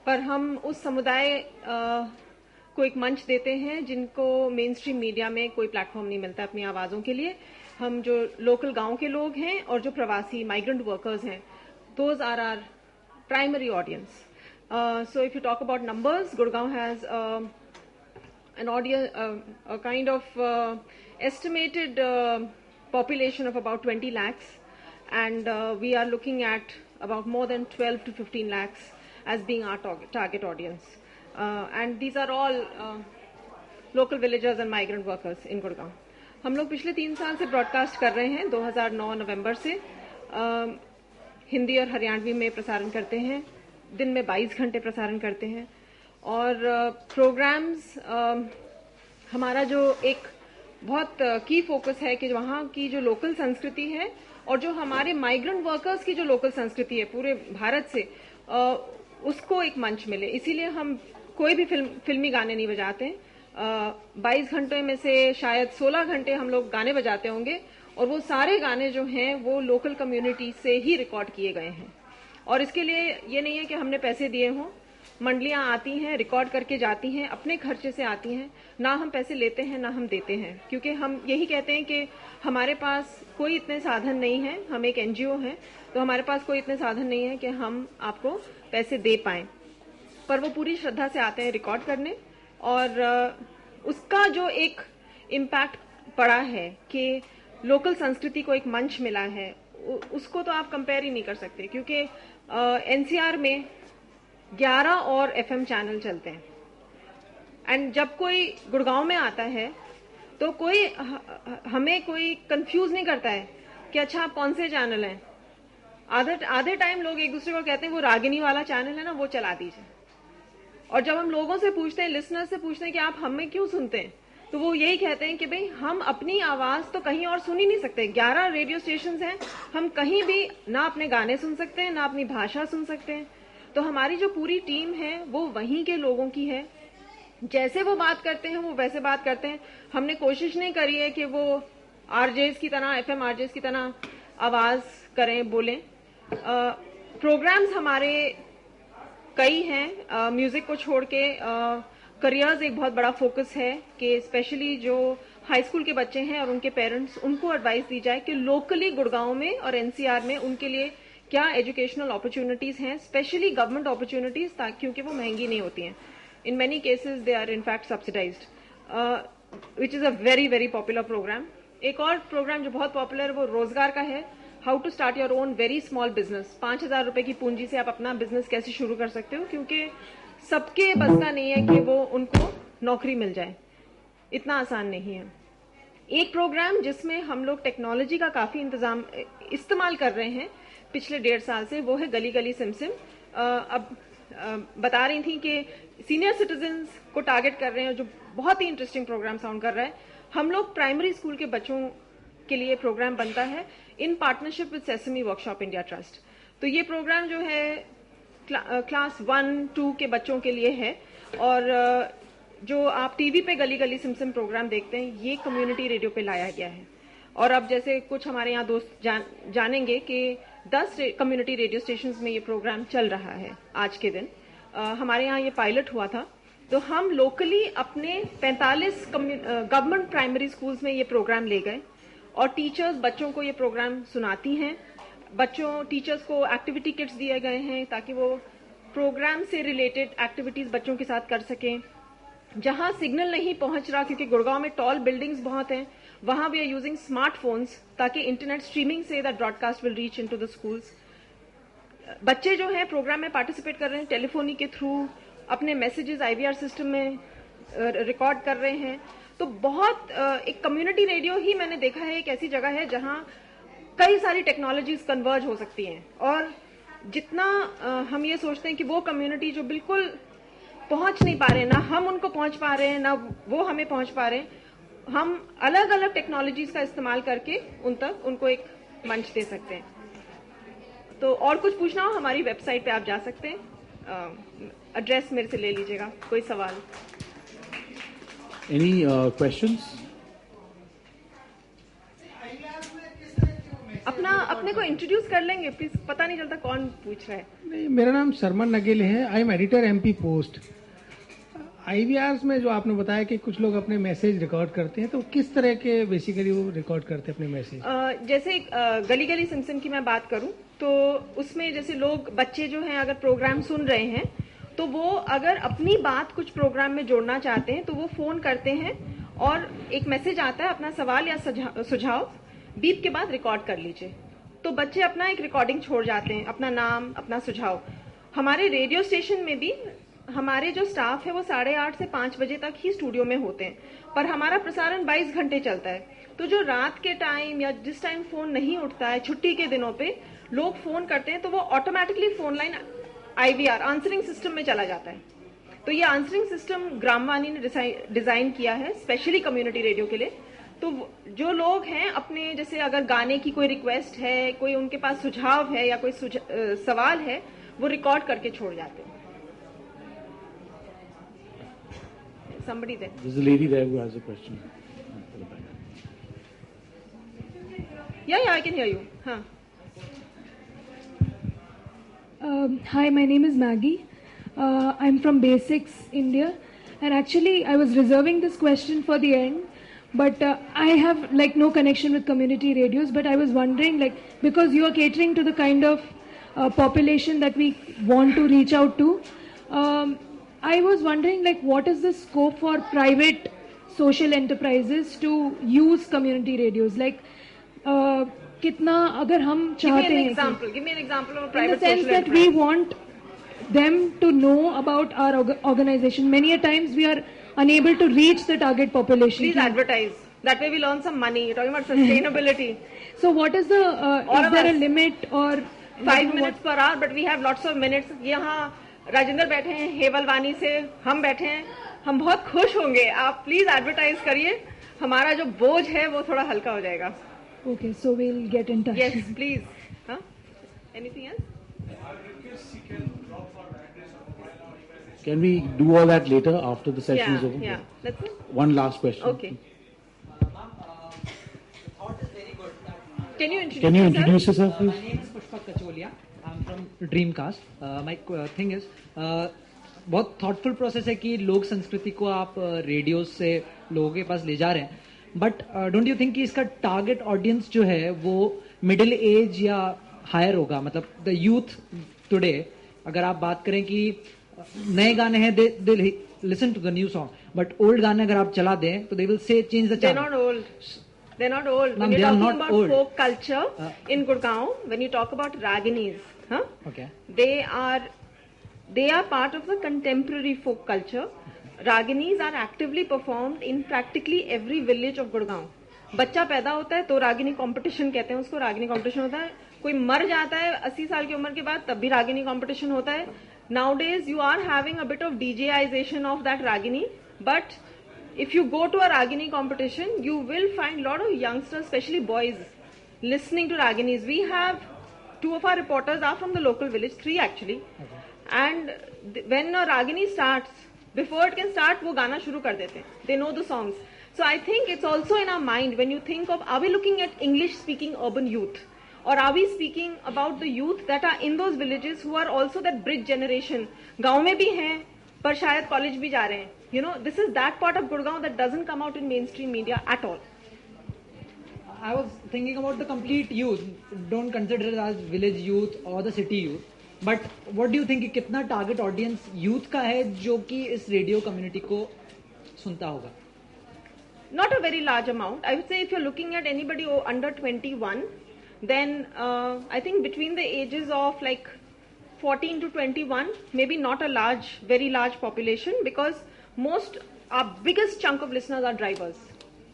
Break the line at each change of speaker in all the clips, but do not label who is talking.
पर हम उस समुदाय को एक मंच देते हैं जिनको मेन स्ट्रीम मीडिया में कोई प्लेटफॉर्म नहीं मिलता अपनी आवाज़ों के लिए। हम जो लोकल गांव के लोग हैं और जो प्रवासी माइग्रेंट वर्कर्स हैं, those are are primary audience. So if you talk about numbers, Gurgaon has an audience, a kind of estimated population of about 20 lakhs, and we are looking at about more than 12 to 15 lakhs as being our target audience. And these are all local villagers and migrant workers in Gurgaon. हम लोग पिछले 3 साल से broadcast कर रहे हैं। 2009 नवंबर से हिंदी और हरियाणवी में प्रसारण करते हैं। दिन में 22 घंटे प्रसारण करते हैं और प्रोग्राम्स हमारा जो एक बहुत की फोकस है कि वहाँ की जो लोकल संस्कृति है और जो हमारे माइग्रेंट वर्कर्स की जो लोकल संस्कृति है पूरे भारत से, उसको एक मंच मिले। इसीलिए हम कोई भी फिल्मी गाने नहीं बजाते हैं। 22 घंटे में से शायद 16 घंटे हम लोग गाने बजाते होंगे और वो सारे गाने जो हैं वो लोकल कम्युनिटी से ही रिकॉर्ड किए गए हैं। और इसके लिए ये नहीं है कि हमने पैसे दिए हों। मंडलियां आती हैं, रिकॉर्ड करके जाती हैं, अपने खर्चे से आती हैं। ना हम पैसे लेते हैं ना हम देते हैं, क्योंकि हम यही कहते हैं कि हमारे पास कोई इतने साधन नहीं है। हम एक एनजीओ हैं, तो हमारे पास कोई इतने साधन नहीं है कि हम आपको पैसे दे पाएं। पर वो पूरी श्रद्धा से आते हैं रिकॉर्ड करने, और उसका जो एक इम्पैक्ट पड़ा है कि लोकल संस्कृति को एक मंच मिला है, उसको तो आप कंपेयर ही नहीं कर सकते। क्योंकि एनसीआर में 11 और एफएम चैनल चलते हैं, एंड जब कोई गुड़गांव में आता है तो कोई हमें कोई कंफ्यूज नहीं करता है कि अच्छा आप कौन से चैनल हैं। आधे टाइम लोग एक दूसरे को कहते हैं वो रागिनी वाला चैनल है ना, वो चला दीजिए। और जब हम लोगों से पूछते हैं, लिसनर्स से पूछते हैं कि आप हमें क्यों सुनते हैं, तो वो यही कहते हैं कि भाई हम अपनी आवाज तो कहीं और सुन ही नहीं सकते। 11 रेडियो स्टेशंस हैं, हम कहीं भी ना अपने गाने सुन सकते हैं ना अपनी भाषा सुन सकते हैं। तो हमारी जो पूरी टीम है वो वहीं के लोगों की है। जैसे वो बात करते हैं वो वैसे बात करते हैं। हमने कोशिश नहीं करी है कि वो आरजेस की तरह, एफएम आरजेस की तरह आवाज करें, बोलें। प्रोग्राम्स हमारे कई हैं। म्यूजिक को छोड़ के करियर्स एक बहुत बड़ा फोकस है कि स्पेशली जो हाई स्कूल के बच्चे हैं और उनके पेरेंट्स, उनको एडवाइस दी जाए कि लोकली गुड़गांव में और एनसीआर में उनके लिए क्या एजुकेशनल अपॉर्चुनिटीज हैं, स्पेशली गवर्नमेंट अपॉर्चुनिटीज, क्योंकि वो महंगी नहीं होती हैं। In many cases they are in fact subsidised, which is a very very popular programme. एक और प्रोग्राम जो बहुत पॉपुलर है वो रोजगार का है, how to start your own very small business. 5,000 रुपए की पूंजी से आप अपना बिजनेस कैसे शुरू कर सकते हो, क्योंकि सबके बस का नहीं है कि वो उनको नौकरी मिल जाए, इतना आसान नहीं है। एक प्रोग्राम जिसमें हम लोग टेक्नोलॉजी का काफी इस्तेमाल कर रहे हैं पिछले 1.5 साल से, वो है गली गली सिमसिम। अब बता रही थी कि सीनियर सिटीजन्स को टारगेट कर रहे हैं, जो बहुत ही इंटरेस्टिंग प्रोग्राम साउंड कर रहा है। हम लोग प्राइमरी स्कूल के बच्चों के लिए प्रोग्राम बनता है in partnership with sesame workshop India trust. तो ये प्रोग्राम जो है क्लास 1-2 के बच्चों के लिए है, और जो आप टीवी पे गली गली सिमसिम प्रोग्राम देखते हैं, ये कम्युनिटी रेडियो पे लाया गया है। और अब जैसे कुछ हमारे यहाँ दोस्त जानेंगे कि 10 कम्युनिटी रेडियो स्टेशन में ये प्रोग्राम चल रहा है आज के दिन। हमारे यहाँ ये पायलट हुआ था, तो हम लोकली अपने 45 गवर्नमेंट प्राइमरी स्कूल्स में ये प्रोग्राम ले गए, और टीचर्स बच्चों को ये प्रोग्राम सुनाती हैं। टीचर्स को एक्टिविटी किट्स दिए गए हैं ताकि वो प्रोग्राम से रिलेटेड एक्टिविटीज बच्चों के साथ कर सकें। जहां सिग्नल नहीं पहुंच रहा, क्योंकि गुड़गांव में टॉल बिल्डिंग्स बहुत हैं, वहां वी आर यूजिंग स्मार्टफोन्स ताकि internet streaming say that broadcast will reach into the schools. बच्चे जो हैं प्रोग्राम में पार्टिसिपेट कर रहे हैं, टेलीफोनी के थ्रू अपने मैसेजेस आईवीआर सिस्टम में रिकॉर्ड कर रहे हैं। तो बहुत एक कम्युनिटी रेडियो ही मैंने देखा है एक ऐसी जगह है जहां कई सारी टेक्नोलॉजीज कन्वर्ज हो सकती हैं। और जितना हम ये सोचते हैं कि वो कम्युनिटी जो बिल्कुल पहुंच नहीं पा रहे, ना हम उनको पहुंच पा रहे हैं ना वो हमें पहुंच पा रहे हैं, हम अलग अलग टेक्नोलॉजीज का इस्तेमाल करके उनको एक मंच दे सकते हैं। तो और कुछ पूछना हो हमारी वेबसाइट पे आप जा सकते हैं। एड्रेस मेरे से ले लीजिएगा, कोई सवाल।
Any questions?
अपना अपने को इंट्रोड्यूस कर लेंगे प्लीज, पता नहीं चलता कौन पूछ रहा है।
नहीं, मेरा नाम शर्मन नगेले है, I am editor MP post. IVRs में जो आपने बताया कि कुछ लोग अपने मैसेज रिकॉर्ड करते हैं, तो किस तरह के बेसिकली वो रिकॉर्ड करते हैं अपने मैसेज?
जैसे गली गली सिमसिम की मैं बात करूं तो उसमें जैसे लोग बच्चे जो हैं अगर प्रोग्राम सुन रहे हैं तो वो अगर अपनी बात कुछ प्रोग्राम में जोड़ना चाहते हैं तो वो फोन करते हैं और एक मैसेज आता है, अपना सवाल या सुझाव बीप के बाद रिकॉर्ड कर लीजिए। तो बच्चे अपना एक रिकॉर्डिंग छोड़ जाते हैं, अपना नाम, अपना सुझाव। हमारे रेडियो स्टेशन में भी हमारे जो स्टाफ है वो 8:30 से 5 बजे तक ही स्टूडियो में होते हैं, पर हमारा प्रसारण 22 घंटे चलता है। तो जो रात के टाइम या जिस टाइम फोन नहीं उठता है, छुट्टी के दिनों पे लोग फोन करते हैं, तो वो automatically phone line IVR answering system में चला जाता है। तो ये आंसरिंग सिस्टम ग्रामवाणी ने डिजाइन किया है स्पेशली कम्युनिटी रेडियो के लिए। तो जो लोग हैं अपने, जैसे अगर गाने की कोई रिक्वेस्ट है, कोई उनके पास सुझाव है या कोई सवाल है, वो रिकॉर्ड करके छोड़ जाते हैं। Somebody there.
There's a lady there who has a question.
Yeah, I can hear you. Huh.
Hi, my name is Maggie. I'm from Basics, India. And actually, I was reserving this question for the end. But I have no connection with community radios. But I was wondering, because you are catering to the kind of population that we want to reach out to. I was wondering, what is the scope for private social enterprises to use community radios? कितना अगर हम चाहते हैं,
give me an example of a private
in the sense
social
that we want them to know about our organization. Many a times we are unable to reach the target population.
Please advertise. That way we'll earn some money. You're talking about sustainability.
So what is the, is there a limit or
5 minutes per hour, but we have lots of minutes. यहाँ राजेंद्र बैठे हैं हेवलवानी से, हम बैठे हैं, हम बहुत खुश होंगे। आप प्लीज एडवर्टाइज करिए, हमारा जो बोझ है वो थोड़ा हल्का हो जाएगा।
Okay, so we'll get in touch.
Yes, please. Huh? Anything else?
Can we do all that later after the session is over?
Yeah, that's it.
One last question.
Okay. Can you
introduce yourself, please?
My name is Pushpak Kacholia. I'm from Dreamcast. My thing is, बहुत thoughtful process है कि लोक संस्कृति को आप radio से लोगों के पास ले जा रहे हैं, बट डोंट यू थिंक कि इसका टारगेट ऑडियंस जो है वो मिडिल एज या हायर होगा? मतलब द यूथ टुडे, अगर आप बात करें कि नए गाने हैं, they listen to the new song, but old गाने अगर आप चला दें तो they will say change the channel.
They're not old. When you're talking about folk culture in Gurgaon, when you talk about Raginis,
okay,
they are part of the contemporary folk culture. Raginis are actively performed in practically every village of Gurgaon. बच्चा पैदा होता है तो Ragini competition कहते हैं उसको, Ragini competition होता है। कोई मर जाता है 80 साल की उम्र के बाद, तब भी रागिनी कंपटीशन होता है। Nowadays you are having a bit of DJization of that Ragini, but if you go to a Ragini competition, you will find a lot of youngsters, especially boys, listening to Raginis. We have 2 of our reporters are from the local village, 3 actually. Okay. And when a Ragini starts, before it can start, वो गाना शुरू कर देते हैं. They know the songs. So I think it's also in our mind when you think of, are we looking at English-speaking urban youth? Or are we speaking about the youth that are in those villages who are also that bridge generation? गाँव में भी हैं, पर शायद college भी जा रहे हैं. You know, this is that part of Gurgaon that doesn't come out in mainstream media at all.
I was thinking about the complete youth. Don't consider it as village youth or the city youth. But what do you think कि कितना target audience youth का है जो कि इस radio community को सुनता होगा?
Not a very large amount. I would say if you're looking at anybody under 21, then I think between the ages of 14 to 21, maybe not a very large population, because our biggest chunk of listeners are drivers.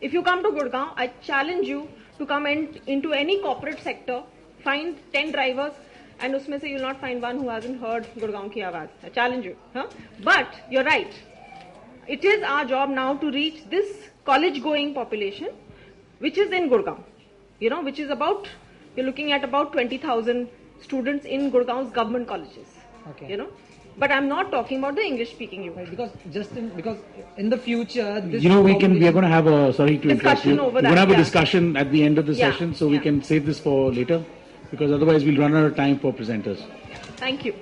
If you come to Gurgaon, I challenge you to come into any corporate sector, find 10 drivers, and usme se you will not find one who hasn't heard Gurgaon ki awaaz. I challenge you. But you're right. It is our job now to reach this college-going population, which is in Gurgaon. Which is you're looking at about 20,000 students in Gurgaon's government colleges.
Okay.
But I'm not talking about the English-speaking youth.
Right, because in the future, this
we are going to have a
discussion over that.
We're going to have a discussion at the end of the session, so we can save this for later. because otherwise we'll run out of time for presenters.
Thank you.